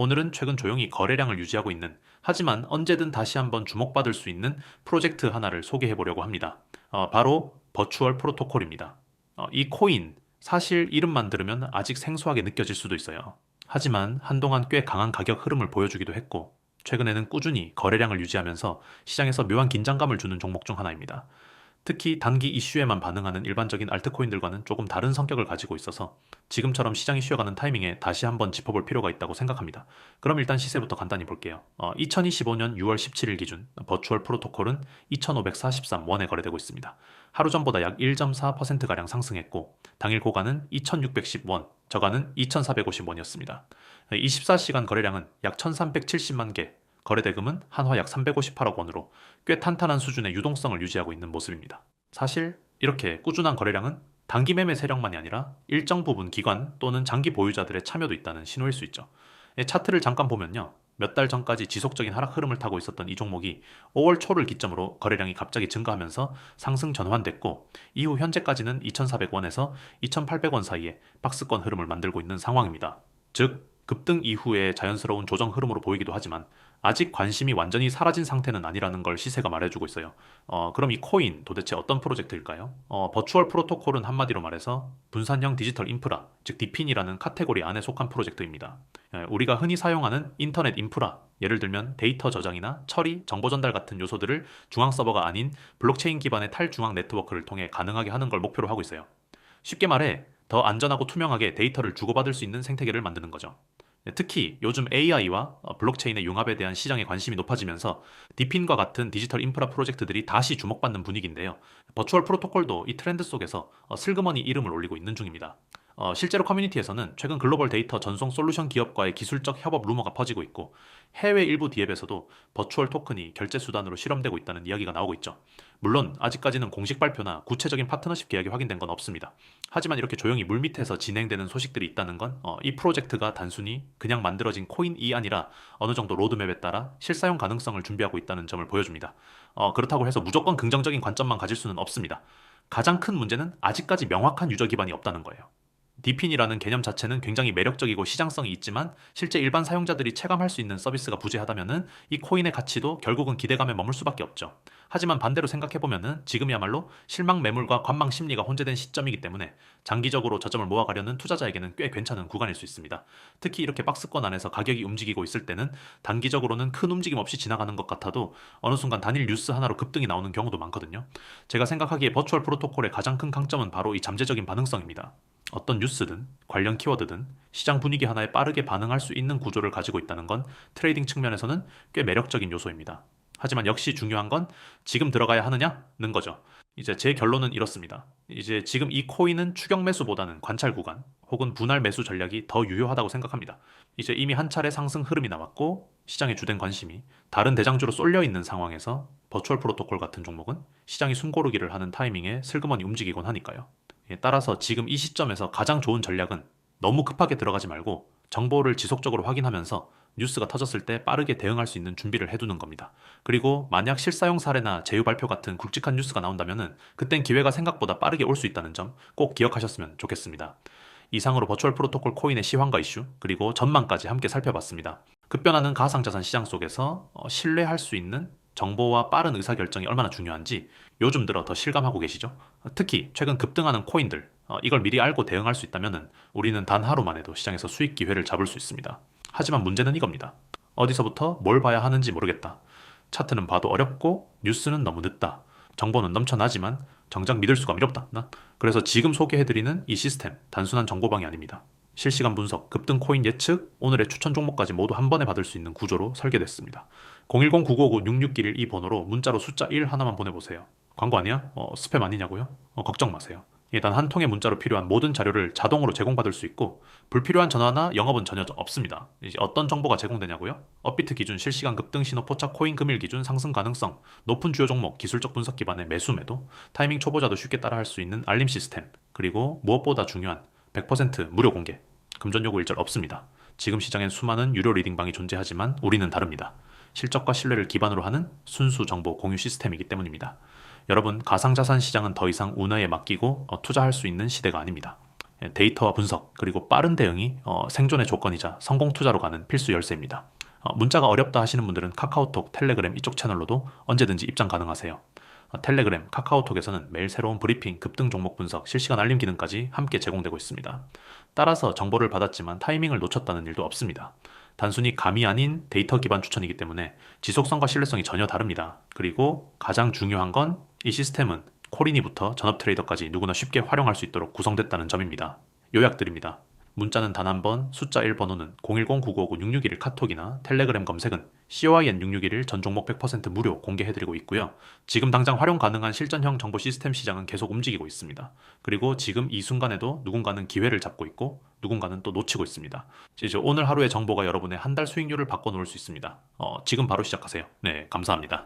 오늘은 최근 조용히 거래량을 유지하고 있는, 하지만 언제든 다시 한번 주목받을 수 있는 프로젝트 하나를 소개해 보려고 합니다. 바로 버추얼 프로토콜입니다. 이 코인, 사실 이름만 들으면 아직 생소하게 느껴질 수도 있어요. 하지만 한동안 꽤 강한 가격 흐름을 보여주기도 했고, 최근에는 꾸준히 거래량을 유지하면서 시장에서 묘한 긴장감을 주는 종목 중 하나입니다. 특히 단기 이슈에만 반응하는 일반적인 알트코인들과는 조금 다른 성격을 가지고 있어서 지금처럼 시장이 쉬어가는 타이밍에 다시 한번 짚어볼 필요가 있다고 생각합니다. 그럼 일단 시세부터 간단히 볼게요. 2025년 6월 17일 기준 버추얼 프로토콜은 2,543원에 거래되고 있습니다. 하루 전보다 약 1.4%가량 상승했고 당일 고가는 2,610원, 저가는 2,450원이었습니다. 24시간 거래량은 약 1,370만 개, 거래대금은 한화 약 358억 원으로 꽤 탄탄한 수준의 유동성을 유지하고 있는 모습입니다. 사실 이렇게 꾸준한 거래량은 단기 매매 세력만이 아니라 일정 부분 기관 또는 장기 보유자들의 참여도 있다는 신호일 수 있죠. 차트를 잠깐 보면요. 몇 달 전까지 지속적인 하락 흐름을 타고 있었던 이 종목이 5월 초를 기점으로 거래량이 갑자기 증가하면서 상승 전환됐고, 이후 현재까지는 2,400원에서 2,800원 사이에 박스권 흐름을 만들고 있는 상황입니다. 즉 급등 이후에 자연스러운 조정 흐름으로 보이기도 하지만 아직 관심이 완전히 사라진 상태는 아니라는 걸 시세가 말해주고 있어요. 그럼 이 코인 도대체 어떤 프로젝트일까요? 버추얼 프로토콜은 한마디로 말해서 분산형 디지털 인프라, 즉 디핀이라는 카테고리 안에 속한 프로젝트입니다. 우리가 흔히 사용하는 인터넷 인프라, 예를 들면 데이터 저장이나 처리, 정보 전달 같은 요소들을 중앙 서버가 아닌 블록체인 기반의 탈중앙 네트워크를 통해 가능하게 하는 걸 목표로 하고 있어요. 쉽게 말해 더 안전하고 투명하게 데이터를 주고받을 수 있는 생태계를 만드는 거죠. 특히 요즘 AI와 블록체인의 융합에 대한 시장의 관심이 높아지면서 디핀과 같은 디지털 인프라 프로젝트들이 다시 주목받는 분위기인데요. 버추얼 프로토콜도 이 트렌드 속에서 슬그머니 이름을 올리고 있는 중입니다. 실제로 커뮤니티에서는 최근 글로벌 데이터 전송 솔루션 기업과의 기술적 협업 루머가 퍼지고 있고, 해외 일부 디앱에서도 버추얼 토큰이 결제 수단으로 실험되고 있다는 이야기가 나오고 있죠. 물론 아직까지는 공식 발표나 구체적인 파트너십 계약이 확인된 건 없습니다. 하지만 이렇게 조용히 물밑에서 진행되는 소식들이 있다는 건 이 프로젝트가 단순히 그냥 만들어진 코인이 아니라 어느 정도 로드맵에 따라 실사용 가능성을 준비하고 있다는 점을 보여줍니다. 그렇다고 해서 무조건 긍정적인 관점만 가질 수는 없습니다. 가장 큰 문제는 아직까지 명확한 유저 기반이 없다는 거예요. 디핀이라는 개념 자체는 굉장히 매력적이고 시장성이 있지만 실제 일반 사용자들이 체감할 수 있는 서비스가 부재하다면은 이 코인의 가치도 결국은 기대감에 머물 수밖에 없죠. 하지만 반대로 생각해보면은 지금이야말로 실망 매물과 관망 심리가 혼재된 시점이기 때문에 장기적으로 저점을 모아가려는 투자자에게는 꽤 괜찮은 구간일 수 있습니다. 특히 이렇게 박스권 안에서 가격이 움직이고 있을 때는 단기적으로는 큰 움직임 없이 지나가는 것 같아도 어느 순간 단일 뉴스 하나로 급등이 나오는 경우도 많거든요. 제가 생각하기에 버추얼 프로토콜의 가장 큰 강점은 바로 이 잠재적인 반응성입니다. 어떤 뉴스든 관련 키워드든 시장 분위기 하나에 빠르게 반응할 수 있는 구조를 가지고 있다는 건 트레이딩 측면에서는 꽤 매력적인 요소입니다. 하지만 역시 중요한 건 지금 들어가야 하느냐는 거죠. 이제 제 결론은 이렇습니다. 이제 지금 이 코인은 추격 매수보다는 관찰 구간 혹은 분할 매수 전략이 더 유효하다고 생각합니다. 이제 이미 한 차례 상승 흐름이 나왔고 시장의 주된 관심이 다른 대장주로 쏠려 있는 상황에서 버추얼 프로토콜 같은 종목은 시장이 숨고르기를 하는 타이밍에 슬그머니 움직이곤 하니까요. 따라서 지금 이 시점에서 가장 좋은 전략은 너무 급하게 들어가지 말고 정보를 지속적으로 확인하면서 뉴스가 터졌을 때 빠르게 대응할 수 있는 준비를 해두는 겁니다. 그리고 만약 실사용 사례나 제휴 발표 같은 굵직한 뉴스가 나온다면은 그땐 기회가 생각보다 빠르게 올 수 있다는 점 꼭 기억하셨으면 좋겠습니다. 이상으로 버추얼 프로토콜 코인의 시황과 이슈 그리고 전망까지 함께 살펴봤습니다. 급변하는 가상자산 시장 속에서 신뢰할 수 있는 정보와 빠른 의사결정이 얼마나 중요한지 요즘 들어 더 실감하고 계시죠? 특히 최근 급등하는 코인들, 이걸 미리 알고 대응할 수 있다면 우리는 단 하루만 해도 시장에서 수익 기회를 잡을 수 있습니다. 하지만 문제는 이겁니다. 어디서부터 뭘 봐야 하는지 모르겠다. 차트는 봐도 어렵고 뉴스는 너무 늦다. 정보는 넘쳐나지만 정작 믿을 수가 어렵다. 그래서 지금 소개해드리는 이 시스템, 단순한 정보방이 아닙니다. 실시간 분석, 급등 코인 예측, 오늘의 추천 종목까지 모두 한 번에 받을 수 있는 구조로 설계됐습니다. 010-9959-6611 이 번호로 문자로 숫자 1 하나만 보내보세요. 광고 아니야? 스팸 아니냐고요? 걱정 마세요. 일단 한 통의 문자로 필요한 모든 자료를 자동으로 제공받을 수 있고 불필요한 전화나 영업은 전혀 없습니다. 이제 어떤 정보가 제공되냐고요? 업비트 기준 실시간 급등 신호 포착 코인 금일 기준 상승 가능성, 높은 주요 종목 기술적 분석 기반의 매수 매도, 타이밍 초보자도 쉽게 따라할 수 있는 알림 시스템, 그리고 무엇보다 중요한 100% 무료 공개, 금전 요구 일절 없습니다. 지금 시장엔 수많은 유료 리딩방이 존재하지만 우리는 다릅니다. 실적과 신뢰를 기반으로 하는 순수 정보 공유 시스템이기 때문입니다. 여러분, 가상자산 시장은 더 이상 운하에 맡기고 투자할 수 있는 시대가 아닙니다. 데이터와 분석 그리고 빠른 대응이 생존의 조건이자 성공 투자로 가는 필수 열쇠입니다. 문자가 어렵다 하시는 분들은 카카오톡, 텔레그램 이쪽 채널로도 언제든지 입장 가능하세요. 텔레그램, 카카오톡에서는 매일 새로운 브리핑, 급등 종목 분석, 실시간 알림 기능까지 함께 제공되고 있습니다. 따라서 정보를 받았지만 타이밍을 놓쳤다는 일도 없습니다. 단순히 감이 아닌 데이터 기반 추천이기 때문에 지속성과 신뢰성이 전혀 다릅니다. 그리고 가장 중요한 건 이 시스템은 코린이부터 전업 트레이더까지 누구나 쉽게 활용할 수 있도록 구성됐다는 점입니다. 요약드립니다. 문자는 단 한 번, 숫자 1번호는 010-9959-661 카톡이나 텔레그램 검색은 COIN661 전 종목 100% 무료 공개해드리고 있고요. 지금 당장 활용 가능한 실전형 정보 시스템 시장은 계속 움직이고 있습니다. 그리고 지금 이 순간에도 누군가는 기회를 잡고 있고 누군가는 또 놓치고 있습니다. 이제 오늘 하루의 정보가 여러분의 한 달 수익률을 바꿔놓을 수 있습니다. 지금 바로 시작하세요. 네, 감사합니다.